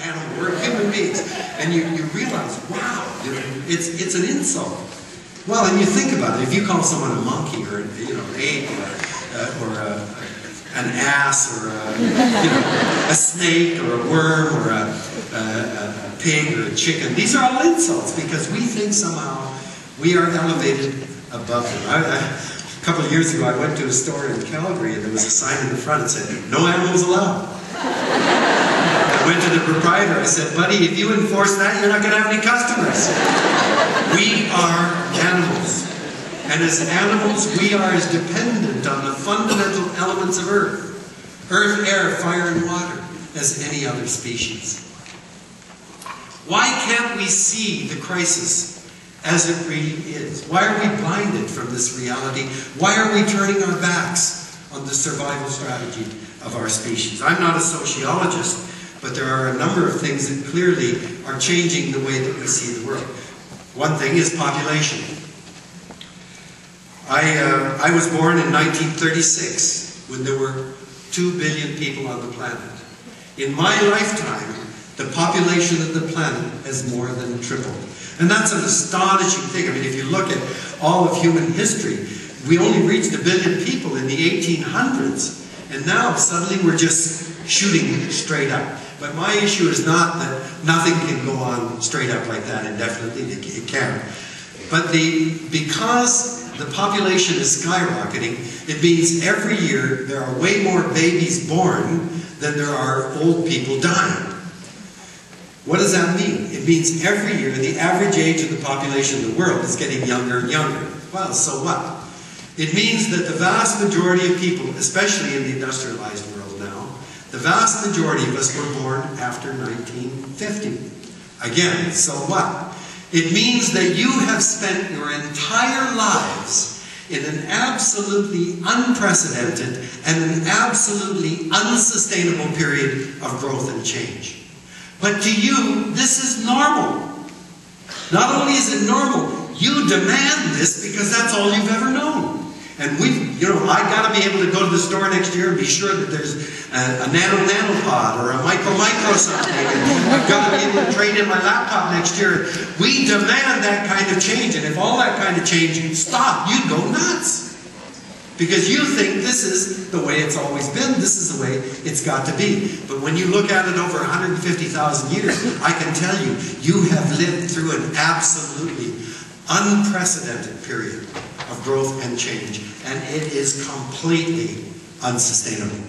Animal, we're human beings, and you realize, wow, it's an insult. Well, and you think about it. If you call someone a monkey, or an ape, or an ass, or a snake, or a worm, or a pig, or a chicken, these are all insults because we think somehow we are elevated above them. A couple of years ago, I went to a store in Calgary, and there was a sign in the front that said, "No animals allowed." I went to the proprietor, I said, "Buddy, if you enforce that, you're not going to have any customers." We are animals. And as animals, we are as dependent on the fundamental elements of earth, air, fire, and water, as any other species. Why can't we see the crisis as it really is? Why are we blinded from this reality? Why are we turning our backs on the survival strategy of our species? I'm not a sociologist, but there are a number of things that clearly are changing the way that we see the world. One thing is population. I was born in 1936 when there were 2 billion people on the planet. In my lifetime, the population of the planet has more than tripled. And that's an astonishing thing. I mean, if you look at all of human history, we only reached 1 billion people in the 1800s. And now, suddenly, we're just shooting straight up. But my issue is not that nothing can go on straight up like that indefinitely. It can. But because the population is skyrocketing, it means every year there are way more babies born than there are old people dying. What does that mean? It means every year the average age of the population of the world is getting younger and younger. Well, so what? It means that the vast majority of people, especially in the industrialized world now, the vast majority of us were born after 1950. Again, so what? It means that you have spent your entire lives in an absolutely unprecedented and an absolutely unsustainable period of growth and change. But to you, this is normal. Not only is it normal, you demand this because that's all you've ever known. And I got to be able to go to the store next year and be sure that there's a nanopod or a micro something. And I've got to be able to trade in my laptop next year. We demand that kind of change. And if all that kind of change stopped, you'd go nuts. Because you think this is the way it's always been. This is the way it's got to be. But when you look at it over 150,000 years, I can tell you, you have lived through an absolutely unprecedented period of growth and change, and it is completely unsustainable.